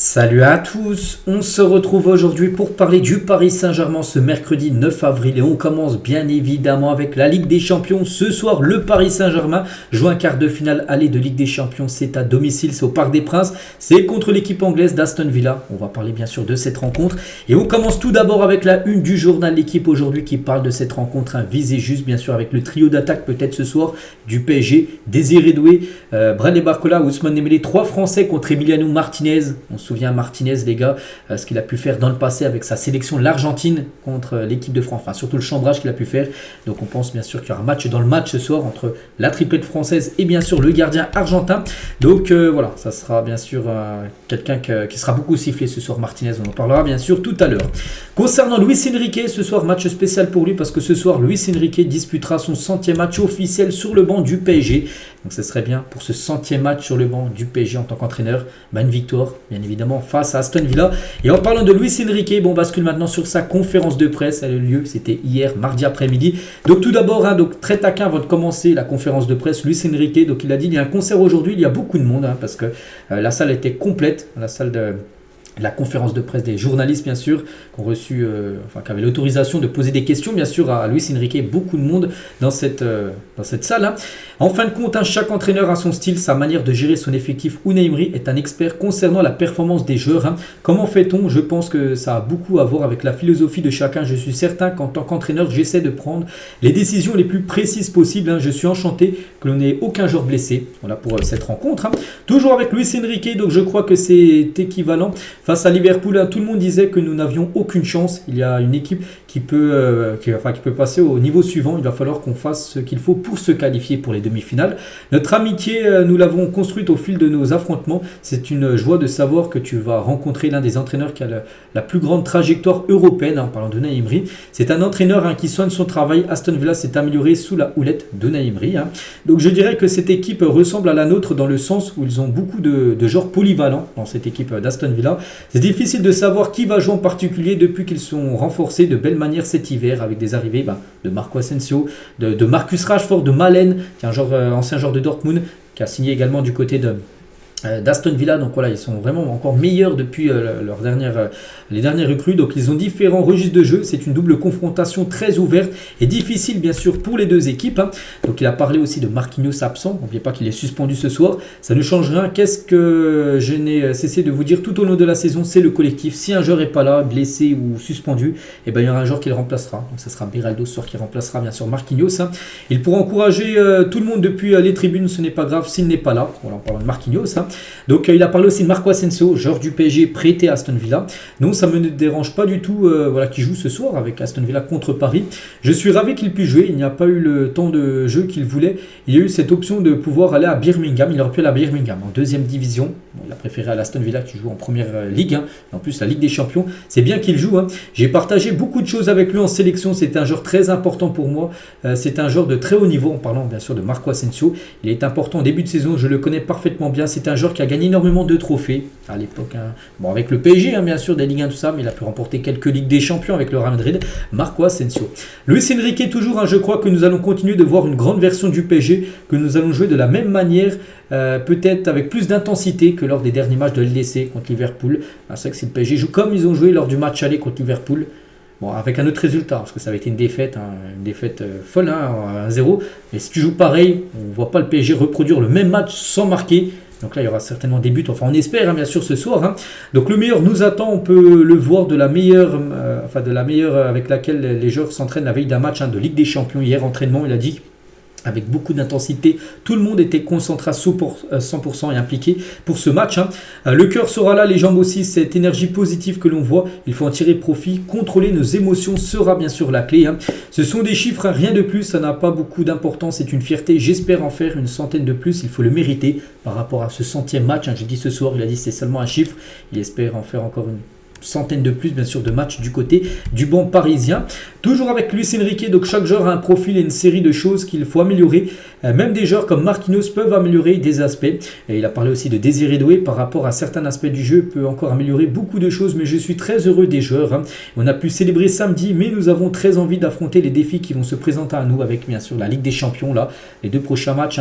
Salut à tous, on se retrouve aujourd'hui pour parler du Paris Saint-Germain ce mercredi 9 avril et on commence bien évidemment avec la Ligue des Champions. Ce soir, le Paris Saint-Germain joue un quart de finale aller de Ligue des Champions, c'est à domicile, c'est au Parc des Princes, c'est contre l'équipe anglaise d'Aston Villa. On va parler bien sûr de cette rencontre et on commence tout d'abord avec la une du journal L'équipe aujourd'hui qui parle de cette rencontre, visée juste bien sûr avec le trio d'attaque peut-être ce soir du PSG, Désiré Doué, Bradley Barcola, Ousmane Dembélé, 3 Français contre Emiliano Martinez. On se souvient Martinez, les gars, ce qu'il a pu faire dans le passé avec sa sélection l'Argentine contre l'équipe de France, enfin surtout le chambrage qu'il a pu faire. Donc on pense bien sûr qu'il y aura un match dans le match ce soir entre la triplette française et bien sûr le gardien argentin. Donc voilà, ça sera bien sûr quelqu'un qui sera beaucoup sifflé ce soir, Martinez, on en parlera bien sûr tout à l'heure. Concernant Luis Enrique, ce soir match spécial pour lui parce que ce soir Luis Enrique disputera son 100e match officiel sur le banc du PSG. Donc ce serait bien pour ce 100e match sur le banc du PSG en tant qu'entraîneur, une victoire bien évidemment face à Aston Villa. Et en parlant de Luis Enrique, on bascule maintenant sur sa conférence de presse. Elle a eu lieu, c'était hier, mardi après-midi. Donc tout d'abord, donc très taquin avant de commencer la conférence de presse, Luis Enrique, donc il a dit il y a un concert aujourd'hui, il y a beaucoup de monde parce que la salle était complète, la salle de la conférence de presse des journalistes bien sûr qui ont reçu, qui avaient l'autorisation de poser des questions bien sûr à Luis Enrique, beaucoup de monde dans cette salle. En fin de compte, chaque entraîneur a son style, sa manière de gérer son effectif. Unai Emery est un expert concernant la performance des joueurs. Comment fait-on? Je pense que ça a beaucoup à voir avec la philosophie de chacun. Je suis certain qu'en tant qu'entraîneur, j'essaie de prendre les décisions les plus précises possibles. Je suis enchanté que l'on n'ait aucun joueur blessé. Voilà pour cette rencontre. Toujours avec Luis Enrique, donc je crois que c'est équivalent. Face à Liverpool, tout le monde disait que nous n'avions aucune chance. Il y a une équipe qui peut passer au niveau suivant. Il va falloir qu'on fasse ce qu'il faut pour se qualifier pour les demi-finales. Notre amitié, nous l'avons construite au fil de nos affrontements. C'est une joie de savoir que tu vas rencontrer l'un des entraîneurs qui a la plus grande trajectoire européenne, en parlant de Unai Emery. C'est un entraîneur qui soigne son travail. Aston Villa s'est amélioré sous la houlette d'Unai Emery. Donc je dirais que cette équipe ressemble à la nôtre dans le sens où ils ont beaucoup de joueurs polyvalents dans cette équipe d'Aston Villa. C'est difficile de savoir qui va jouer en particulier depuis qu'ils sont renforcés de belle manière cet hiver avec des arrivées de Marco Asensio, de Marcus Rashford, de Malen, qui est un ancien joueur de Dortmund, qui a signé également du côté d'Aston Villa. Donc voilà, ils sont vraiment encore meilleurs depuis les dernières recrues. Donc ils ont différents registres de jeu. C'est une double confrontation très ouverte et difficile bien sûr pour les deux équipes. Donc il a parlé aussi de Marquinhos absent. N'oubliez pas qu'il est suspendu ce soir. Ça ne change rien. Qu'est-ce que je n'ai cessé de vous dire tout au long de la saison? C'est le collectif. Si un joueur n'est pas là, blessé ou suspendu, il y aura un joueur qui le remplacera. Donc ce sera Beraldo ce soir qui remplacera bien sûr Marquinhos. Il pourra encourager tout le monde depuis les tribunes. Ce n'est pas grave s'il n'est pas là. Voilà, en parlant de Marquinhos. Donc il a parlé aussi de Marco Asensio, joueur du PSG prêté à Aston Villa. Non, ça me dérange pas du tout qu'il joue ce soir avec Aston Villa contre Paris. Je suis ravi qu'il puisse jouer. Il n'y a pas eu le temps de jeu qu'il voulait. Il y a eu cette option de pouvoir aller à Birmingham. Il aurait pu aller à Birmingham en deuxième division. Il a préféré à Aston Villa qui joue en première ligue. En plus, la Ligue des Champions, c'est bien qu'il joue. J'ai partagé beaucoup de choses avec lui en sélection. C'est un joueur très important pour moi. C'est un joueur de très haut niveau en parlant bien sûr de Marco Asensio. Il est important en début de saison. Je le connais parfaitement bien. C'est un joueur qui a gagné énormément de trophées à l'époque. Avec le PSG, bien sûr, des Ligue 1, tout ça, mais il a pu remporter quelques Ligues des Champions avec le Real Madrid. Marco Asensio. Luis Enrique, toujours, je crois que nous allons continuer de voir une grande version du PSG, que nous allons jouer de la même manière, peut-être avec plus d'intensité que lors des derniers matchs de LDC contre Liverpool. C'est vrai que si le PSG joue comme ils ont joué lors du match aller contre Liverpool, avec un autre résultat, parce que ça avait été une défaite folle, 1-0. Mais si tu joues pareil, on ne voit pas le PSG reproduire le même match sans marquer. Donc là, il y aura certainement des buts. Enfin, on espère, bien sûr, ce soir. Donc le meilleur nous attend. On peut le voir de la meilleure avec laquelle les joueurs s'entraînent la veille d'un match de Ligue des Champions. Hier, entraînement, il a dit avec beaucoup d'intensité. Tout le monde était concentré à 100% et impliqué pour ce match. Le cœur sera là, les jambes aussi. Cette énergie positive que l'on voit, il faut en tirer profit. Contrôler nos émotions sera bien sûr la clé. Ce sont des chiffres, rien de plus. Ça n'a pas beaucoup d'importance. C'est une fierté. J'espère en faire une centaine de plus. Il faut le mériter par rapport à ce 100e match. J'ai dit ce soir, il a dit c'est seulement un chiffre. Il espère en faire encore centaines de plus bien sûr de matchs du côté du banc parisien. Toujours avec Luis Enrique, donc chaque joueur a un profil et une série de choses qu'il faut améliorer. Même des joueurs comme Marquinhos peuvent améliorer des aspects. Et il a parlé aussi de Désiré Doué par rapport à certains aspects du jeu, peut encore améliorer beaucoup de choses, mais je suis très heureux des joueurs. On a pu célébrer samedi, mais nous avons très envie d'affronter les défis qui vont se présenter à nous avec bien sûr la Ligue des Champions, là, les 2 prochains matchs.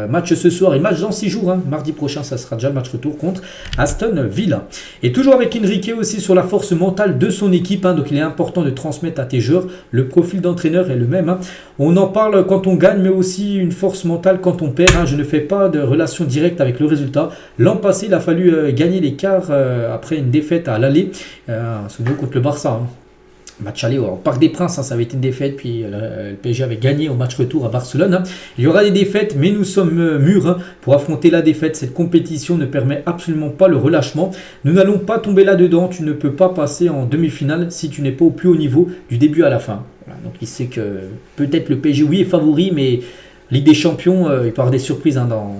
Match ce soir et match dans 6 jours. Mardi prochain, ça sera déjà le match retour contre Aston Villa. Et toujours avec Enrique aussi sur la force mentale de son équipe. Donc il est important de transmettre à tes joueurs. Le profil d'entraîneur est le même. On en parle quand on gagne, mais aussi une force mentale quand on perd. Je ne fais pas de relation directe avec le résultat. L'an passé, il a fallu gagner les quarts après une défaite à l'aller. Souvenez-vous contre le Barça. Match aller au Parc des Princes, ça avait été une défaite, puis le PSG avait gagné au match retour à Barcelone. Il y aura des défaites, mais nous sommes mûrs pour affronter la défaite. Cette compétition ne permet absolument pas le relâchement. Nous n'allons pas tomber là-dedans. Tu ne peux pas passer en demi-finale si tu n'es pas au plus haut niveau du début à la fin. Voilà, donc il sait que peut-être le PSG, oui, est favori, mais Ligue des Champions, il peut avoir des surprises dans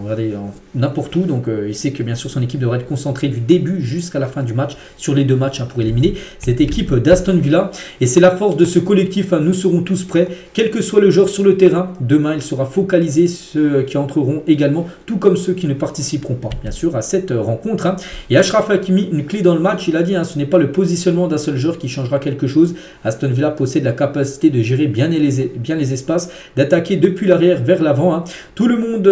n'importe où. Donc il sait que bien sûr son équipe devrait être concentrée du début jusqu'à la fin du match sur les 2 matchs pour éliminer cette équipe d'Aston Villa. Et c'est la force de ce collectif. Nous serons tous prêts, quel que soit le joueur sur le terrain. Demain, il sera focalisé ceux qui entreront également, tout comme ceux qui ne participeront pas, bien sûr, à cette rencontre. Et Achraf Hakimi, une clé dans le match, il a dit, ce n'est pas le positionnement d'un seul joueur qui changera quelque chose. Aston Villa possède la capacité de gérer bien les espaces, d'attaquer depuis l'arrière vers l'avant. Tout le monde,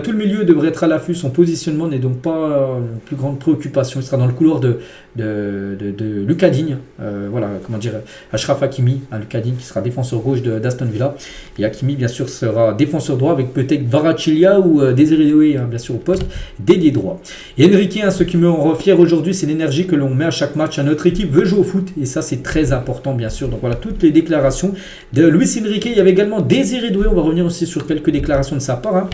tout le milieu devrait être à l'affût. Son positionnement n'est donc pas une plus grande préoccupation. Il sera dans le couloir de Lucas Digne. Achraf Hakimi, Lucas Digne qui sera défenseur gauche d'Aston Villa. Et Hakimi, bien sûr, sera défenseur droit avec peut-être Kvaratskhelia ou Désiré Doué, bien sûr, au poste d'ailier droit. Et Enrique, ce qui me rend fier aujourd'hui, c'est l'énergie que l'on met à chaque match. Notre équipe veut jouer au foot et ça, c'est très important, bien sûr. Donc voilà, toutes les déclarations de Luis Enrique. Il y avait également Désiré Doué. On va revenir aussi sur quelques déclarations de sa part.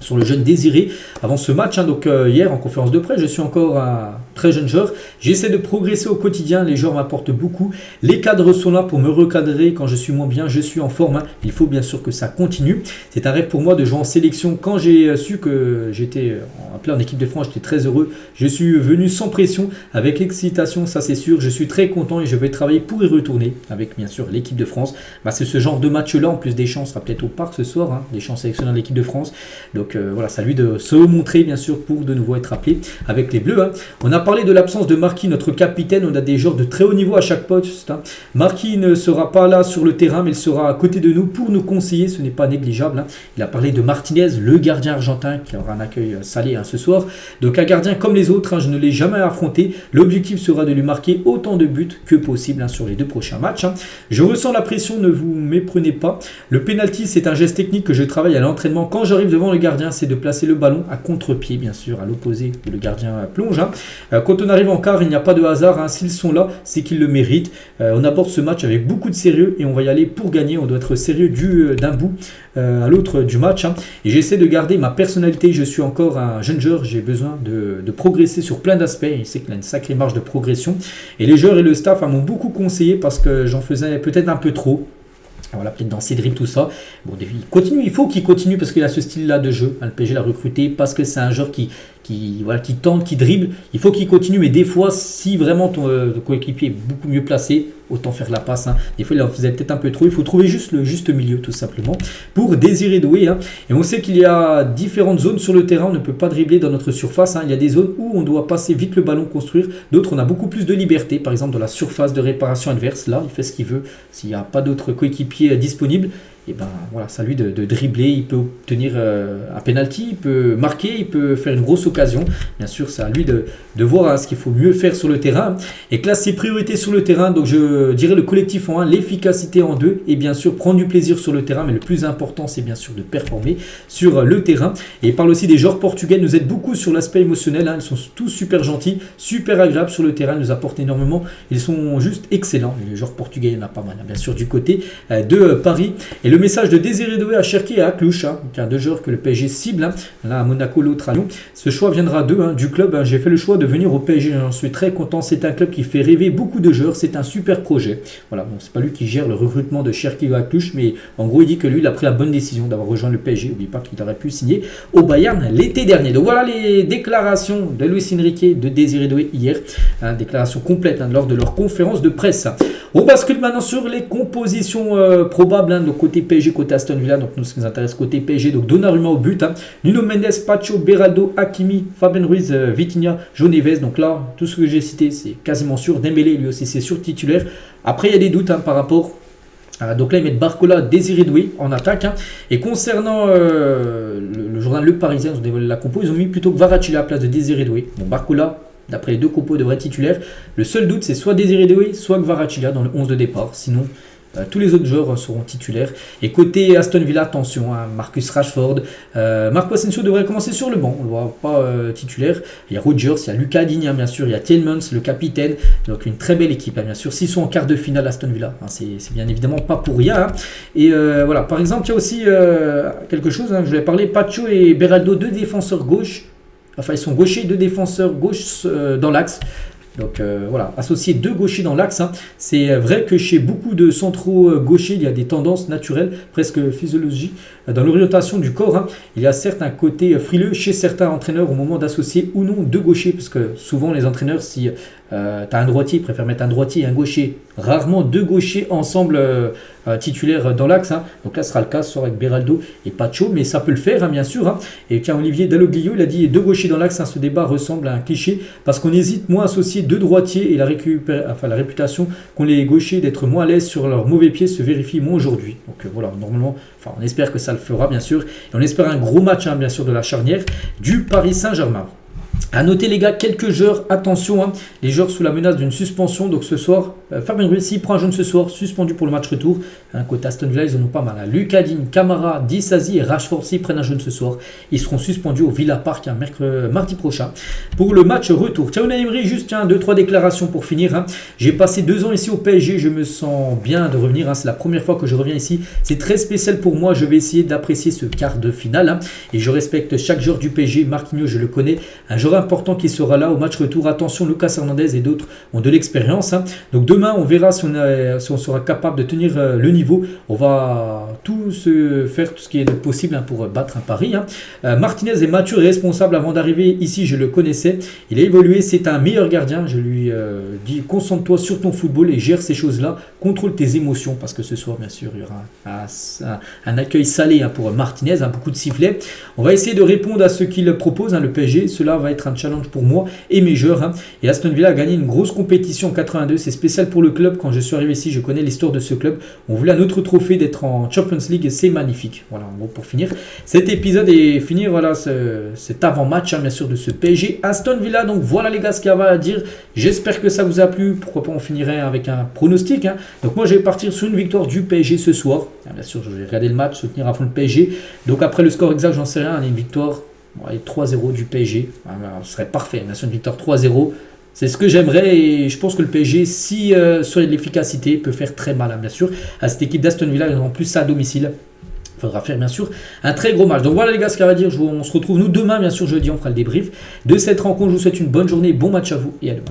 Sur le jeune Désiré avant ce match. Donc hier en conférence de presse, je suis encore un très jeune joueur. J'essaie de progresser au quotidien. Les joueurs m'apportent beaucoup. Les cadres sont là pour me recadrer. Quand je suis moins bien, je suis en forme. Il faut bien sûr que ça continue. C'est un rêve pour moi de jouer en sélection. Quand j'ai su que j'étais appelé en équipe de France, j'étais très heureux. Je suis venu sans pression, avec excitation, ça c'est sûr. Je suis très content et je vais travailler pour y retourner avec bien sûr l'équipe de France. C'est ce genre de match-là. En plus, Deschamps sera peut-être au parc ce soir. Deschamps sélectionneur de l'équipe de France. Donc voilà, c'est à lui de se montrer bien sûr pour de nouveau être appelé avec les Bleus. On a parlé de l'absence de Marquis, notre capitaine. On a des joueurs de très haut niveau à chaque poste. Marquis ne sera pas là sur le terrain, mais il sera à côté de nous pour nous conseiller. Ce n'est pas négligeable. Il a parlé de Martinez, le gardien argentin, qui aura un accueil salé ce soir. Donc un gardien comme les autres, je ne l'ai jamais affronté. L'objectif sera de lui marquer autant de buts que possible sur les 2 prochains matchs. Je ressens la pression, ne vous méprenez pas. Le penalty, c'est un geste technique que je travaille à l'entraînement. Quand j'arrive devant le gardien, c'est de placer le ballon à contre-pied, bien sûr, à l'opposé où le gardien plonge. Quand on arrive en quart, il n'y a pas de hasard. S'ils sont là, c'est qu'ils le méritent. On aborde ce match avec beaucoup de sérieux et on va y aller pour gagner. On doit être sérieux d'un bout à l'autre du match. Et j'essaie de garder ma personnalité. Je suis encore un jeune joueur. J'ai besoin de progresser sur plein d'aspects. Il sait qu'il a une sacrée marge de progression. Et les joueurs et le staff m'ont beaucoup conseillé parce que j'en faisais peut-être un peu trop. Voilà, peut-être dans ses dribbles, tout ça. Bon, il faut qu'il continue parce qu'il a ce style-là de jeu. Le PSG l'a recruté parce que c'est un joueur qui tente, qui dribble. Il faut qu'il continue, mais des fois, si vraiment ton coéquipier est beaucoup mieux placé, autant faire la passe. Des fois, il en faisait peut-être un peu trop. Il faut trouver juste le juste milieu, tout simplement, pour Désiré Doué. Et on sait qu'il y a différentes zones sur le terrain. On ne peut pas dribbler dans notre surface. Il y a des zones où on doit passer vite le ballon, construire. D'autres, on a beaucoup plus de liberté. Par exemple, dans la surface de réparation adverse, là, il fait ce qu'il veut. S'il n'y a pas d'autres coéquipiers disponibles, et ben voilà, c'est à lui de dribbler. Il peut obtenir un penalty, il peut marquer, il peut faire une grosse occasion. Bien sûr, c'est à lui de voir ce qu'il faut mieux faire sur le terrain. Et classe ses priorités sur le terrain. Donc je dirais le collectif en 1, l'efficacité en 2 et bien sûr prendre du plaisir sur le terrain. Mais le plus important, c'est bien sûr de performer sur le terrain. Et il parle aussi des joueurs portugais. Ils nous aident beaucoup sur l'aspect émotionnel. Ils sont tous super gentils, super agréables sur le terrain. Ils nous apportent énormément. Ils sont juste excellents. Les joueurs portugais, il y en a pas mal. Bien sûr, du côté de Paris. Et le message de Désiré Doué à Cherki et à Clouche, qui a deux joueurs que le PSG cible, l'un à Monaco, l'autre à Lyon. Ce choix viendra d'eux, du club. J'ai fait le choix de venir au PSG, j'en suis très content. C'est un club qui fait rêver beaucoup de joueurs, c'est un super projet. Voilà, bon, c'est pas lui qui gère le recrutement de Cherki et à Clouche, mais en gros il dit que lui il a pris la bonne décision d'avoir rejoint le PSG. N'oublie pas qu'il aurait pu signer au Bayern l'été dernier. Donc voilà les déclarations de Luis Enrique, de Désiré Doué hier, déclaration complète lors de leur conférence de presse. On bascule maintenant sur les compositions probables, donc côté PSG, côté Aston Villa. Donc nous, ce qui nous intéresse côté PSG, donc Donnarumma au but, Nuno Mendes, Pacho, Beraldo, Hakimi, Fabien Ruiz, Vitinha, João Neves. Donc là, tout ce que j'ai cité, c'est quasiment sûr. Dembélé, lui aussi, c'est sûr titulaire. Après, il y a des doutes par rapport. Donc là, ils mettent Barcola, Désiré Doué en attaque. Et concernant le journal Le Parisien, ils ont dévoilé la compo, ils ont mis plutôt Kvaratskhelia à la place de Désiré Doué. Bon, Barcola, d'après les deux compos, devrait être titulaire. Le seul doute, c'est soit Désiré Doué, soit Kvaratskhelia dans le 11 de départ. Sinon, tous les autres joueurs seront titulaires. Et côté Aston Villa, attention, Marcus Rashford, Marco Asensio devrait commencer sur le banc. On ne le voit pas titulaire. Il y a Rodgers, il y a Lucas Digne, bien sûr. Il y a Tielemans, le capitaine. Donc une très belle équipe, bien sûr. S'ils sont en quart de finale, Aston Villa, c'est bien évidemment pas pour rien. Et voilà, par exemple, il y a aussi quelque chose, je vais parler. Pacho et Beraldo, deux défenseurs gauche. Enfin, ils sont gauchers, deux défenseurs gauche dans l'axe. Donc voilà, associer deux gauchers dans l'axe, c'est vrai que chez beaucoup de centraux gauchers, il y a des tendances naturelles, presque physiologiques, dans l'orientation du corps. Il y a certes un côté frileux chez certains entraîneurs au moment d'associer ou non deux gauchers, parce que souvent les entraîneurs, si tu as un droitier, ils préfèrent mettre un droitier et un gaucher, rarement deux gauchers ensemble titulaires dans l'axe. Donc là, ce sera le cas, soit avec Beraldo et Pacho, mais ça peut le faire, bien sûr. Et tiens, Olivier Dalloglio, il a dit deux gauchers dans l'axe, ce débat ressemble à un cliché, parce qu'on hésite moins à associer deux droitiers et la réputation qu'ont les gauchers d'être moins à l'aise sur leurs mauvais pieds se vérifie moins aujourd'hui. Donc voilà, normalement, on espère que ça le fera, bien sûr. Et on espère un gros match, bien sûr, de la charnière du Paris Saint-Germain. A noter les gars, quelques joueurs, attention, les joueurs sous la menace d'une suspension. Donc ce soir, Fabien Ruiz, s'il prend un jaune ce soir, suspendu pour le match retour. Côté Aston Villa, ils en ont pas mal. Lucas Digne, Camara, Disasi et Rashford, s'ils prennent un jaune ce soir, ils seront suspendus au Villa Park mardi prochain pour le match retour. Tiens, Unai Emery, juste 2-3 déclarations pour finir. J'ai passé 2 ans ici au PSG, je me sens bien de revenir. C'est la première fois que je reviens ici. C'est très spécial pour moi. Je vais essayer d'apprécier ce quart de finale. Et je respecte chaque joueur du PSG. Marquinhos, je le connais. Un joueur important qui sera là au match retour. Attention, Lucas Hernandez et d'autres ont de l'expérience. Donc demain, on verra si on sera capable de tenir le niveau. On va faire tout ce qui est possible pour battre un Paris. Martinez est mature et responsable. Avant d'arriver ici, je le connaissais. Il a évolué, c'est un meilleur gardien. Je lui dis, concentre-toi sur ton football et gère ces choses-là. Contrôle tes émotions, parce que ce soir, bien sûr, il y aura un accueil salé pour Martinez, beaucoup de sifflets. On va essayer de répondre à ce qu'il propose, le PSG. Cela va être un challenge pour moi et mes joueurs. Et Aston Villa a gagné une grosse compétition en 82. C'est spécial pour le club. Quand je suis arrivé ici, je connais l'histoire de ce club. On voulait un autre trophée d'être en Champions League et c'est magnifique. Voilà, en gros, pour finir cet épisode et finir cet avant-match, bien sûr, de ce PSG Aston Villa. Donc voilà les gars, ce qu'il y avait à dire. J'espère que ça vous a plu. Pourquoi pas on finirait avec un pronostic. Donc moi, je vais partir sur une victoire du PSG ce soir. Bien sûr, je vais regarder le match, soutenir à fond le PSG. Donc après le score exact, j'en sais rien. Une victoire 3-0 du PSG. Ce serait parfait. Bien sûr, une victoire 3-0. C'est ce que j'aimerais et je pense que le PSG, si sur l'efficacité, peut faire très mal, bien sûr, à cette équipe d'Aston Villa. En plus, ça à domicile. Il faudra faire, bien sûr, un très gros match. Donc voilà les gars, ce qu'il y a à dire. On se retrouve nous demain, bien sûr, jeudi. On fera le débrief de cette rencontre. Je vous souhaite une bonne journée, bon match à vous et à demain.